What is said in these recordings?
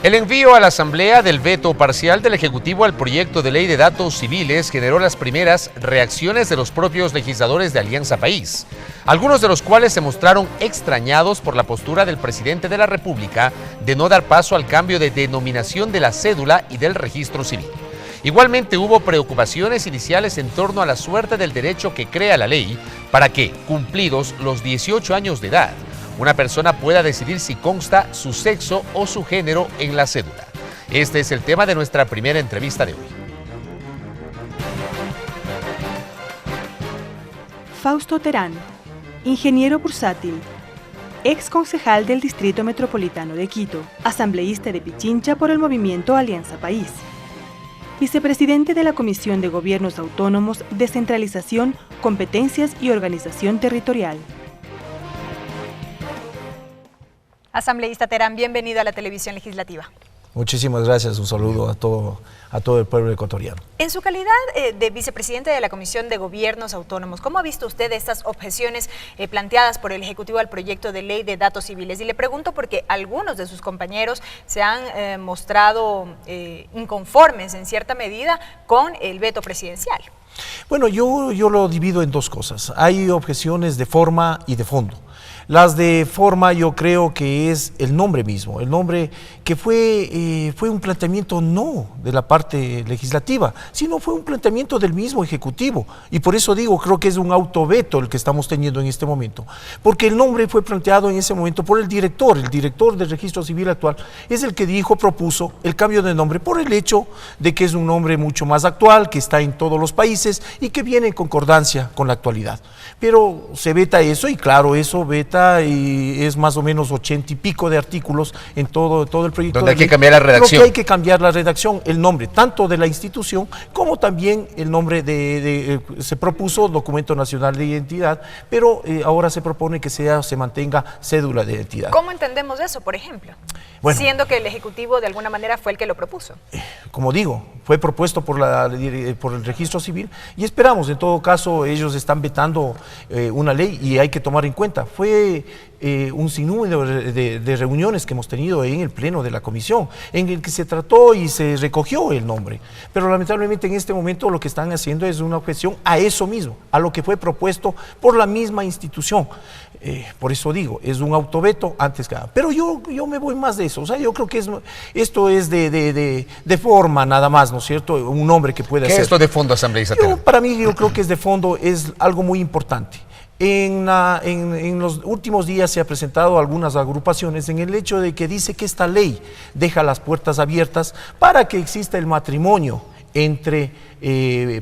El envío a la Asamblea del veto parcial del Ejecutivo al proyecto de ley de datos civiles generó las primeras reacciones de los propios legisladores de Alianza País, algunos de los cuales se mostraron extrañados por la postura del presidente de la República de no dar paso al cambio de denominación de la cédula y del registro civil. Igualmente hubo preocupaciones iniciales en torno a la suerte del derecho que crea la ley para que, cumplidos los 18 años de edad, una persona pueda decidir si consta su sexo o su género en la cédula. Este es el tema de nuestra primera entrevista de hoy. Fausto Terán, ingeniero bursátil, ex concejal del Distrito Metropolitano de Quito, asambleísta de Pichincha por el movimiento Alianza País, vicepresidente de la Comisión de Gobiernos Autónomos, Descentralización, Competencias y Organización Territorial. Asambleísta Terán, bienvenido a la televisión legislativa. Muchísimas gracias, un saludo a todo el pueblo ecuatoriano. En su calidad de vicepresidente de la Comisión de Gobiernos Autónomos, ¿cómo ha visto usted estas objeciones planteadas por el Ejecutivo al proyecto de ley de datos civiles? Y le pregunto porque algunos de sus compañeros se han mostrado inconformes en cierta medida con el veto presidencial. Bueno, yo lo divido en dos cosas. Hay objeciones de forma y de fondo. Las de forma yo creo que es el nombre mismo, el nombre que fue un planteamiento no de la parte legislativa, sino fue un planteamiento del mismo Ejecutivo. Y por eso digo, creo que es un autoveto el que estamos teniendo en este momento, porque el nombre fue planteado en ese momento por el director del registro civil actual, es el que propuso el cambio de nombre por el hecho de que es un nombre mucho más actual, que está en todos los países y que viene en concordancia con la actualidad. Pero se veta eso y claro, eso veta y es más o menos 80 y pico de artículos en todo el proyecto. Donde hay que cambiar la redacción. Creo que hay que cambiar la redacción, el nombre, tanto de la institución como también el nombre se propuso Documento Nacional de Identidad, pero ahora se propone que se mantenga cédula de identidad. ¿Cómo entendemos eso, por ejemplo? Bueno, siendo que el Ejecutivo de alguna manera fue el que lo propuso. Como digo, fue propuesto por el registro civil y esperamos, en todo caso, ellos están vetando una ley y hay que tomar en cuenta. Fue un sinnúmero de reuniones que hemos tenido en el pleno de la comisión, en el que se trató y se recogió el nombre, pero lamentablemente en este momento lo que están haciendo es una objeción a eso mismo, a lo que fue propuesto por la misma institución. Por eso digo, es un autoveto antes que nada. Pero yo me voy más de eso, o sea, yo creo que esto es de forma nada más, ¿no es cierto? Un nombre que puede hacer. ¿Qué es esto de fondo, asambleísta? Para mí yo creo que es de fondo, es algo muy importante. En los últimos días se ha presentado algunas agrupaciones en el hecho de que dice que esta ley deja las puertas abiertas para que exista el matrimonio entre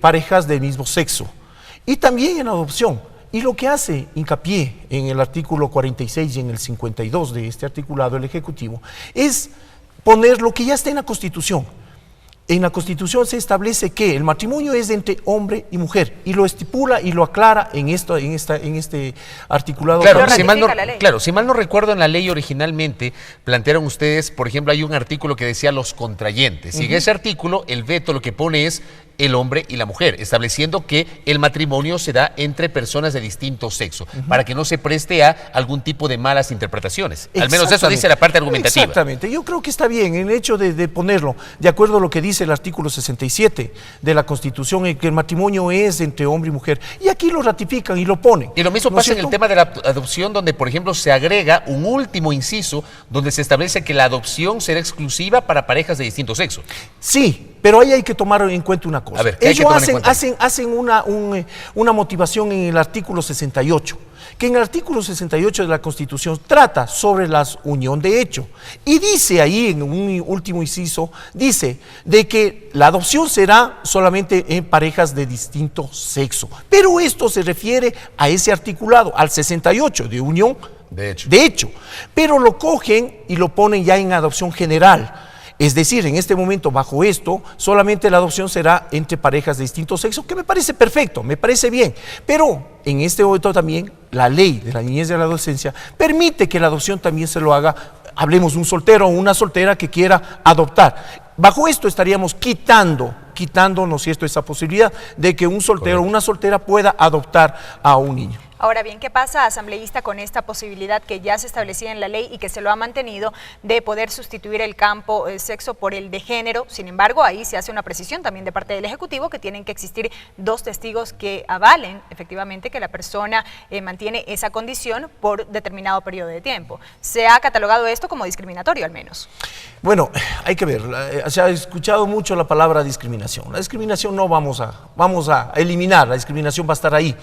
parejas del mismo sexo y también en adopción. Y lo que hace hincapié en el artículo 46 y en el 52 de este articulado el Ejecutivo es poner lo que ya está en la Constitución. En la Constitución se establece que el matrimonio es entre hombre y mujer y lo estipula y lo aclara en este articulado. Claro, si mal no recuerdo, en la ley originalmente plantearon ustedes, por ejemplo, hay un artículo que decía los contrayentes y en ese artículo el veto lo que pone es el hombre y la mujer, estableciendo que el matrimonio se da entre personas de distinto sexo, para que no se preste a algún tipo de malas interpretaciones. Al menos eso dice la parte argumentativa. Exactamente, yo creo que está bien el hecho de ponerlo, de acuerdo a lo que dice el artículo 67 de la Constitución, en que el matrimonio es entre hombre y mujer, y aquí lo ratifican y lo ponen. Y lo mismo pasa en el tema de la adopción, donde por ejemplo se agrega un último inciso, donde se establece que la adopción será exclusiva para parejas de distinto sexo. Sí, pero ahí hay que tomar en cuenta una cosa. A ver, ellos hacen una motivación en el artículo 68, que en el artículo 68 de la Constitución trata sobre la unión de hecho, y dice ahí en un último inciso, dice de que la adopción será solamente en parejas de distinto sexo, pero esto se refiere a ese articulado, al 68 de unión de hecho, pero lo cogen y lo ponen ya en adopción general. Es decir, en este momento, bajo esto, solamente la adopción será entre parejas de distinto sexo, que me parece perfecto, me parece bien. Pero en este momento también, la ley de la niñez y de la adolescencia permite que la adopción también se lo haga, hablemos de un soltero o una soltera que quiera adoptar. Bajo esto estaríamos quitando, ¿no es cierto?, esa posibilidad de que un soltero o una soltera pueda adoptar a un niño. Ahora bien, ¿qué pasa, asambleísta, con esta posibilidad que ya se establecía en la ley y que se lo ha mantenido de poder sustituir el campo sexo por el de género? Sin embargo, ahí se hace una precisión también de parte del Ejecutivo que tienen que existir 2 testigos que avalen efectivamente que la persona mantiene esa condición por determinado periodo de tiempo. ¿Se ha catalogado esto como discriminatorio al menos? Bueno, hay que ver, se ha escuchado mucho la palabra discriminación. La discriminación no vamos a eliminar, la discriminación va a estar ahí.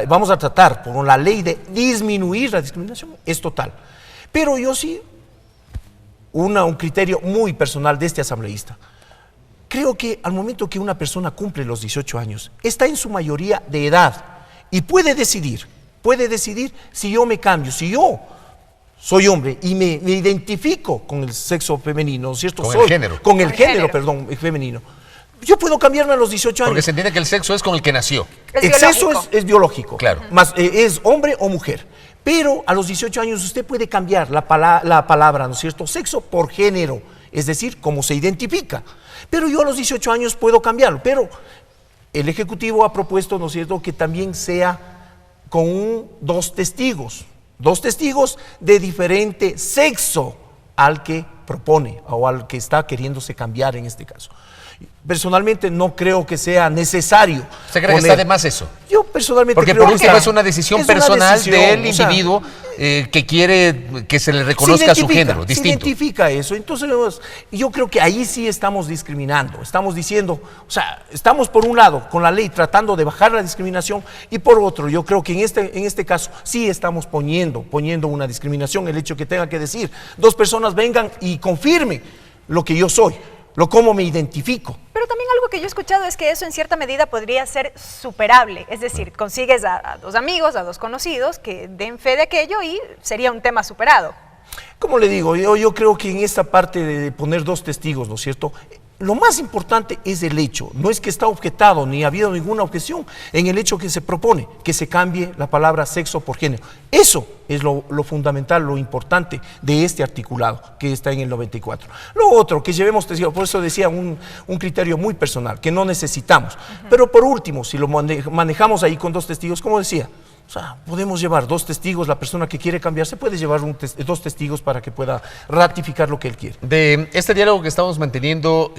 Vamos a tratar por la ley de disminuir la discriminación, es total. Pero yo sí, un criterio muy personal de este asambleísta. Creo que al momento que una persona cumple los 18 años, está en su mayoría de edad y puede decidir si yo me cambio, si yo soy hombre y me identifico con el sexo femenino, ¿cierto? Con el género. Con el género, perdón, femenino. Yo puedo cambiarme a los 18 años. Porque se entiende que el sexo es con el que nació. El sexo es biológico, claro. Más, es hombre o mujer. Pero a los 18 años usted puede cambiar la palabra, ¿no es cierto? Sexo por género, es decir, cómo se identifica. Pero yo a los 18 años puedo cambiarlo. Pero el Ejecutivo ha propuesto, ¿no es cierto?, que también sea con 2 testigos. 2 testigos de diferente sexo al que propone o al que está queriéndose cambiar en este caso. Personalmente no creo que sea necesario. ¿Usted cree que está de más eso? Yo personalmente porque creo por que último es una decisión personal del individuo que quiere que se le reconozca su género distinto. Se identifica eso. Entonces yo creo que ahí sí estamos discriminando. Estamos diciendo, o sea, estamos por un lado con la ley tratando de bajar la discriminación y por otro yo creo que en este caso sí estamos poniendo una discriminación. El hecho que tenga que decir 2 personas vengan y confirmen lo que yo soy, cómo me identifico. Pero también algo que yo he escuchado es que eso en cierta medida podría ser superable, es decir, consigues a 2 amigos, a 2 conocidos que den fe de aquello y sería un tema superado. Como le digo, yo creo que en esta parte de poner 2 testigos, ¿no es cierto?, lo más importante es el hecho, no es que está objetado ni ha habido ninguna objeción en el hecho que se propone, que se cambie la palabra sexo por género. Eso es lo fundamental, lo importante de este articulado que está en el 94. Lo otro, que llevemos testigos, por eso decía un criterio muy personal, que no necesitamos. Pero por último, si lo manejamos ahí con 2 testigos, como decía, o sea, podemos llevar 2 testigos, la persona que quiere cambiarse puede llevar 2 testigos para que pueda ratificar lo que él quiere. De este diálogo que estamos manteniendo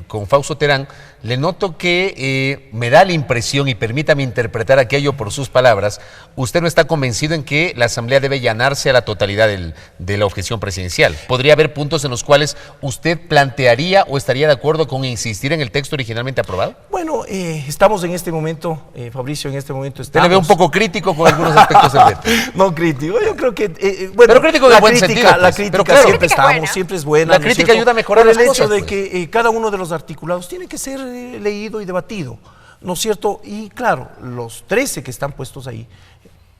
con Fausto Terán, le noto que me da la impresión, y permítame interpretar aquello por sus palabras, usted no está convencido en que la Asamblea debe llenarse a la totalidad de la objeción presidencial. ¿Podría haber puntos en los cuales usted plantearía o estaría de acuerdo con insistir en el texto originalmente aprobado? Bueno, estamos en este momento, Fabricio, en este momento estamos... Te le veo un poco crítico con algunos aspectos del veto. No crítico, yo creo que... bueno, pero crítico de buen sentido. Pues. La crítica claro, siempre estamos, siempre es buena. La crítica ayuda a mejorar las cosas. Por el hecho de que cada uno de los articulados tiene que ser leído y debatido, ¿no es cierto? Y claro, los 13 que están puestos ahí,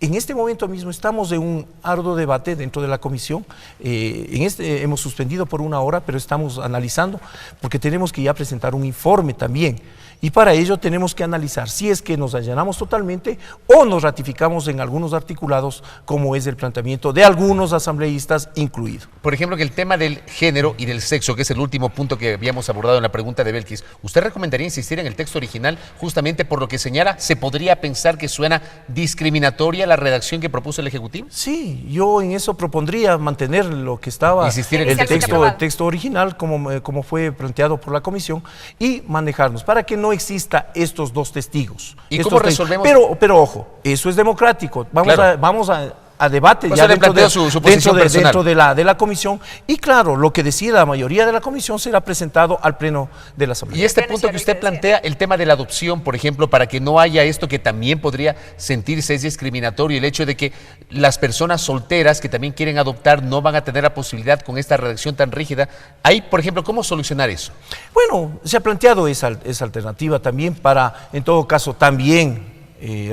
en este momento mismo estamos en un arduo debate dentro de la comisión. Hemos suspendido por 1 hora, pero estamos analizando porque tenemos que ya presentar un informe también. Y para ello tenemos que analizar si es que nos allanamos totalmente o nos ratificamos en algunos articulados, como es el planteamiento de algunos asambleístas incluido. Por ejemplo, que el tema del género y del sexo, que es el último punto que habíamos abordado en la pregunta de Belkis, ¿usted recomendaría insistir en el texto original justamente por lo que señala? ¿Se podría pensar que suena discriminatoria la redacción que propuso el Ejecutivo? Sí, yo en eso propondría mantener lo que estaba el texto original como fue planteado por la comisión y manejarnos para que no exista estos 2 testigos. ¿Y cómo resolvemos? Pero ojo, eso es democrático. Vamos a debate pues ya dentro de la comisión y claro, lo que decida la mayoría de la comisión será presentado al pleno de la Asamblea. Y este punto que usted plantea, el tema de la adopción, por ejemplo, para que no haya esto que también podría sentirse es discriminatorio, el hecho de que las personas solteras que también quieren adoptar no van a tener la posibilidad con esta redacción tan rígida. Ahí, por ejemplo, ¿cómo solucionar eso? Bueno, se ha planteado esa alternativa también para, en todo caso, también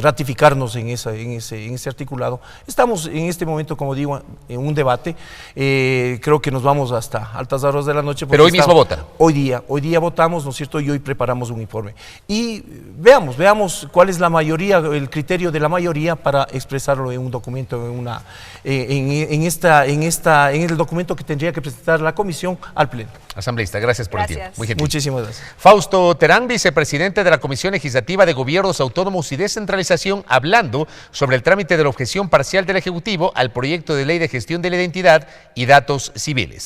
ratificarnos en ese articulado. Estamos en este momento, como digo, en un debate. Creo que nos vamos hasta altas horas de la noche. Pero hoy mismo votan. Hoy día votamos, ¿no es cierto? Y hoy preparamos un informe. Y veamos cuál es la mayoría, el criterio de la mayoría para expresarlo en un documento, en el documento que tendría que presentar la comisión al pleno. Asambleísta, gracias por el tiempo. Muy gentil. Muchísimas gracias. Fausto Terán, vicepresidente de la Comisión Legislativa de Gobiernos Autónomos y descentralización, hablando sobre el trámite de la objeción parcial del Ejecutivo al proyecto de ley de gestión de la identidad y datos civiles.